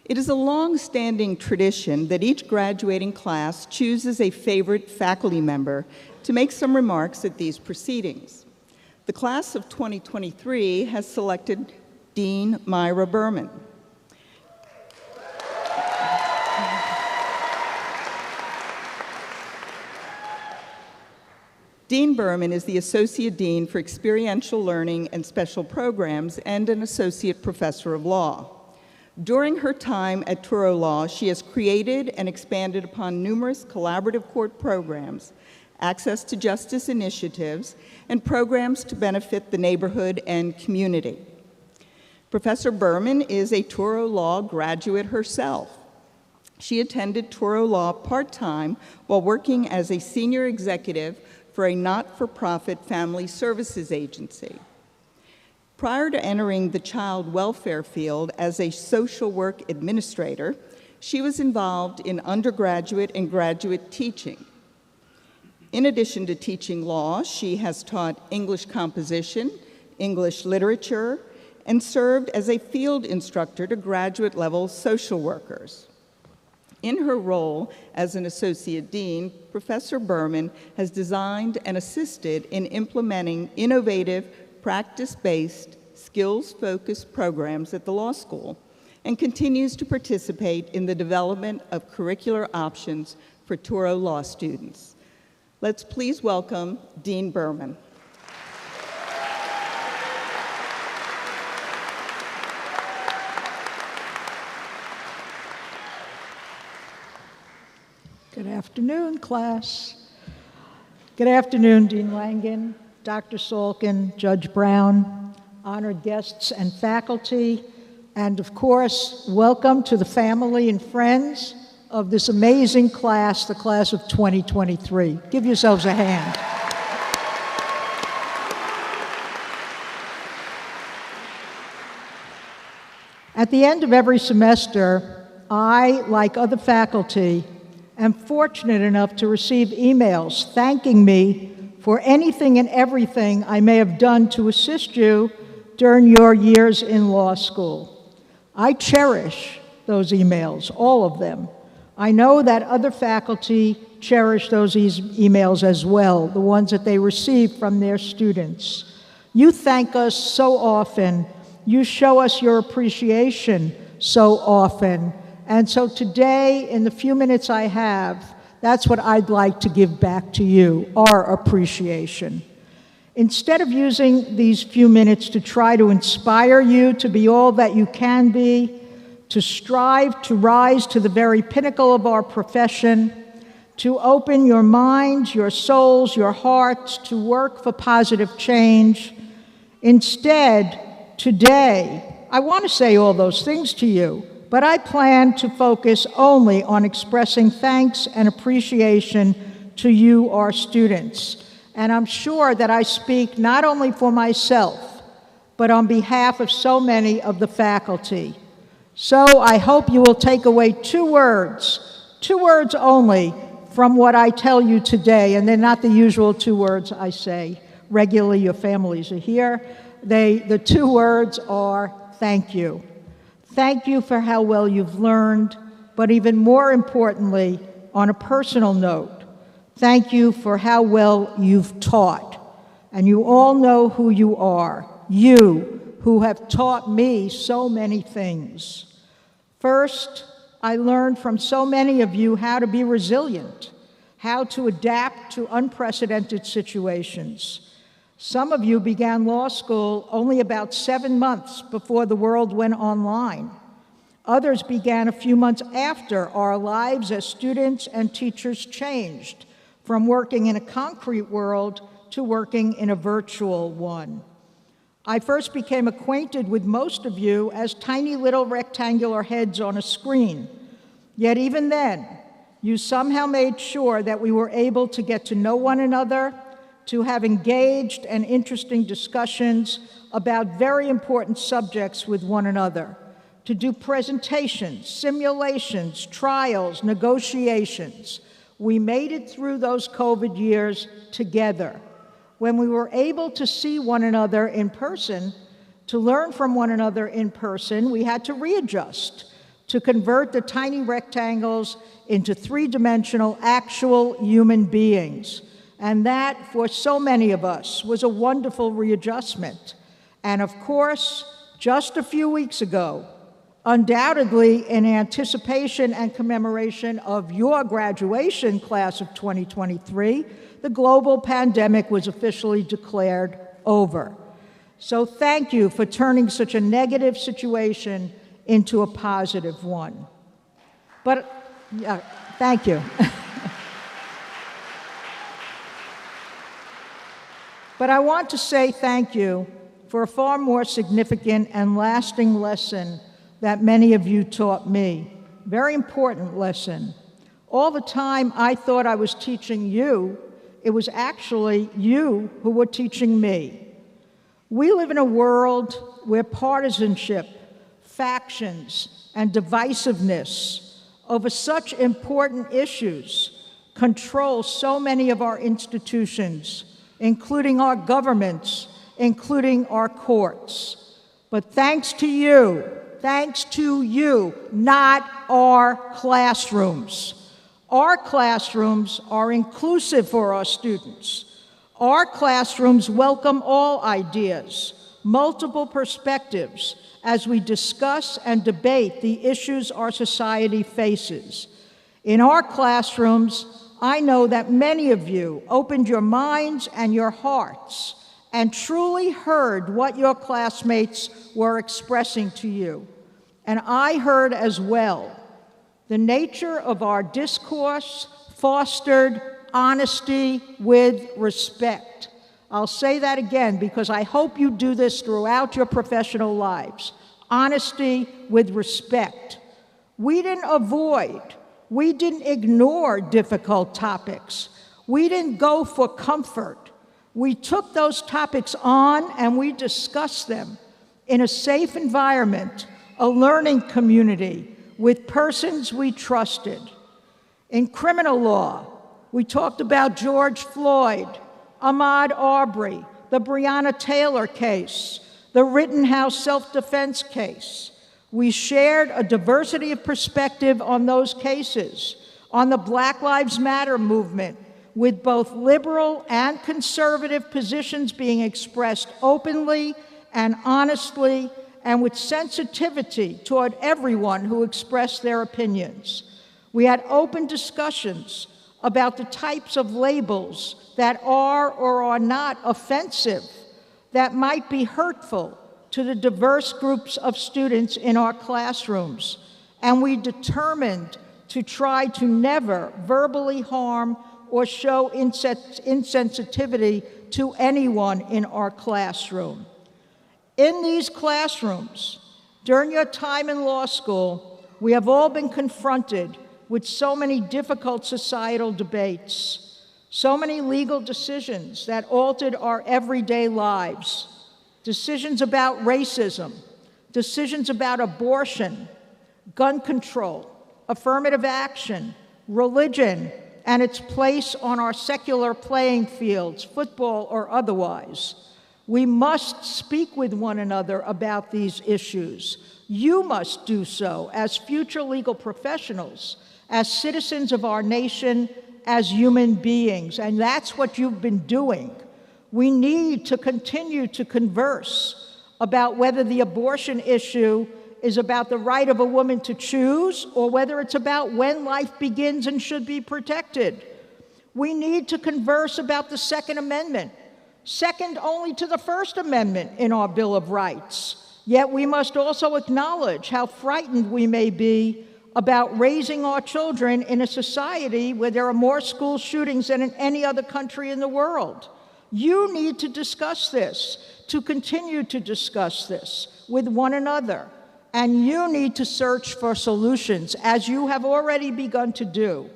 It is a long-standing tradition that each graduating class chooses a favorite faculty member to make some remarks at these proceedings. The class of 2023 has selected Dean Myra Berman. Dean Berman is the Associate Dean for Experiential Learning and Special Programs and an Associate Professor of Law. During her time at Touro Law, she has created and expanded upon numerous collaborative court programs, access to justice initiatives, and programs to benefit the neighborhood and community. Professor Berman is a Touro Law graduate herself. She attended Touro Law part-time while working as a senior executive for a not-for-profit family services agency. Prior to entering the child welfare field as a social work administrator, she was involved in undergraduate and graduate teaching. In addition to teaching law, she has taught English composition, English literature, and served as a field instructor to graduate-level social workers. In her role as an Associate Dean, Professor Berman has designed and assisted in implementing innovative, practice-based, skills-focused programs at the law school and continues to participate in the development of curricular options for Touro Law students. Let's please welcome Dean Berman. Good afternoon, class. Good afternoon, Dean Langen, Dr. Salkin, Judge Brown, honored guests and faculty, and of course, welcome to the family and friends of this amazing class, the class of 2023. Give yourselves a hand. At the end of every semester, I, like other faculty, am fortunate enough to receive emails thanking me for anything and everything I may have done to assist you during your years in law school. I cherish those emails, all of them. I know that other faculty cherish those emails as well, the ones that they receive from their students. You thank us so often. You show us your appreciation so often. And so today, in the few minutes I have, that's what I'd like to give back to you, our appreciation. Instead of using these few minutes to try to inspire you to be all that you can be, to strive to rise to the very pinnacle of our profession, to open your minds, your souls, your hearts, to work for positive change, instead, today, I want to say all those things to you, but I plan to focus only on expressing thanks and appreciation to you, our students. And I'm sure that I speak not only for myself, but on behalf of so many of the faculty. So I hope you will take away two words only from what I tell you today, and they're not the usual two words I say. Regularly, your families are here. The two words are thank you. Thank you for how well you've learned, but even more importantly, on a personal note, thank you for how well you've taught. And you all know who you are, you who have taught me so many things. First, I learned from so many of you how to be resilient, how to adapt to unprecedented situations. Some of you began law school only about 7 months before the world went online. Others began a few months after our lives as students and teachers changed from working in a concrete world to working in a virtual one. I first became acquainted with most of you as tiny little rectangular heads on a screen. Yet even then, you somehow made sure that we were able to get to know one another, to have engaged and interesting discussions about very important subjects with one another, to do presentations, simulations, trials, negotiations. We made it through those COVID years together. When we were able to see one another in person, to learn from one another in person, we had to readjust. to convert the tiny rectangles into three-dimensional actual human beings. And that, for so many of us, was a wonderful readjustment. And of course, just a few weeks ago, undoubtedly in anticipation and commemoration of your graduation class of 2023, the global pandemic was officially declared over. So thank you for turning such a negative situation into a positive one. But, thank you. But I want to say thank you for a far more significant and lasting lesson that many of you taught me. Very important lesson. All the time I thought I was teaching you, it was actually you who were teaching me. We live in a world where partisanship, factions, and divisiveness over such important issues control so many of our institutions, including our governments, including our courts. But thanks to you, not our classrooms. Our classrooms are inclusive for our students. Our classrooms welcome all ideas, multiple perspectives, as we discuss and debate the issues our society faces. In our classrooms, I know that many of you opened your minds and your hearts and truly heard what your classmates were expressing to you. And I heard as well. The nature of our discourse fostered honesty with respect. I'll say that again because I hope you do this throughout your professional lives. Honesty with respect. We didn't avoid, we didn't ignore difficult topics. We didn't go for comfort. We took those topics on and we discussed them in a safe environment, a learning community, with persons we trusted. In criminal law, we talked about George Floyd, Ahmaud Arbery, the Breonna Taylor case, the Rittenhouse self-defense case. We shared a diversity of perspective on those cases, on the Black Lives Matter movement, with both liberal and conservative positions being expressed openly and honestly, and with sensitivity toward everyone who expressed their opinions. We had open discussions about the types of labels that are or are not offensive, that might be hurtful to the diverse groups of students in our classrooms. And we determined to try to never verbally harm or show insensitivity to anyone in our classroom. In these classrooms, during your time in law school, we have all been confronted with so many difficult societal debates, so many legal decisions that altered our everyday lives, decisions about racism, decisions about abortion, gun control, affirmative action, religion, and its place on our secular playing fields, football or otherwise. We must speak with one another about these issues. You must do so as future legal professionals, as citizens of our nation, as human beings, and that's what you've been doing. We need to continue to converse about whether the abortion issue is about the right of a woman to choose or whether it's about when life begins and should be protected. We need to converse about the Second Amendment, second only to the First Amendment in our Bill of Rights. Yet we must also acknowledge how frightened we may be about raising our children in a society where there are more school shootings than in any other country in the world. You need to discuss this, to continue to discuss this with one another. And you need to search for solutions, as you have already begun to do.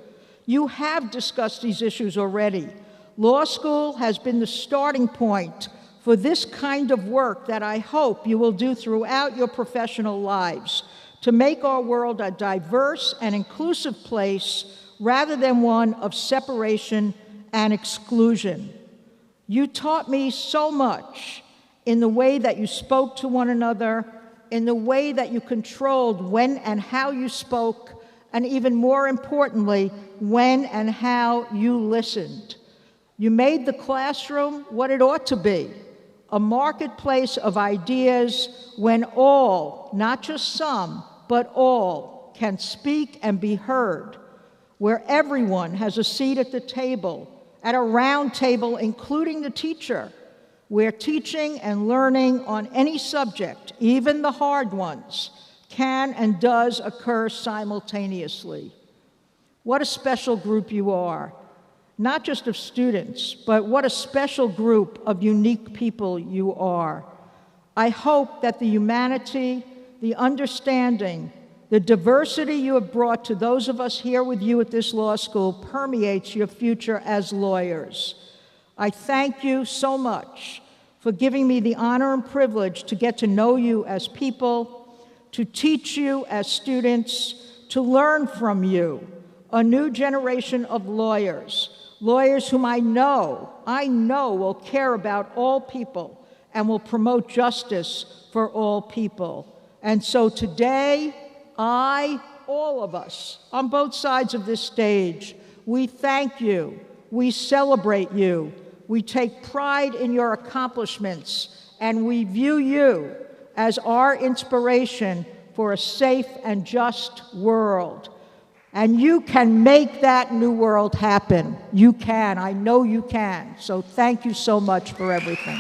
You have discussed these issues already. Law school has been the starting point for this kind of work that I hope you will do throughout your professional lives to make our world a diverse and inclusive place rather than one of separation and exclusion. You taught me so much in the way that you spoke to one another in the way that you controlled when and how you spoke, and even more importantly, when and how you listened. You made the classroom what it ought to be, a marketplace of ideas when all, not just some, but all, can speak and be heard, where everyone has a seat at the table, at a round table, including the teacher, where teaching and learning on any subject, even the hard ones, can and does occur simultaneously. What a special group you are, not just of students, but what a special group of unique people you are. I hope that the humanity, the understanding, the diversity you have brought to those of us here with you at this law school permeates your future as lawyers. I thank you so much for giving me the honor and privilege to get to know you as people, to teach you as students, to learn from you, a new generation of lawyers whom I know will care about all people and will promote justice for all people. And so today, all of us, on both sides of this stage, we thank you, we celebrate you, we take pride in your accomplishments, and we view you as our inspiration for a safe and just world. And you can make that new world happen. You can. I know you can. So thank you so much for everything.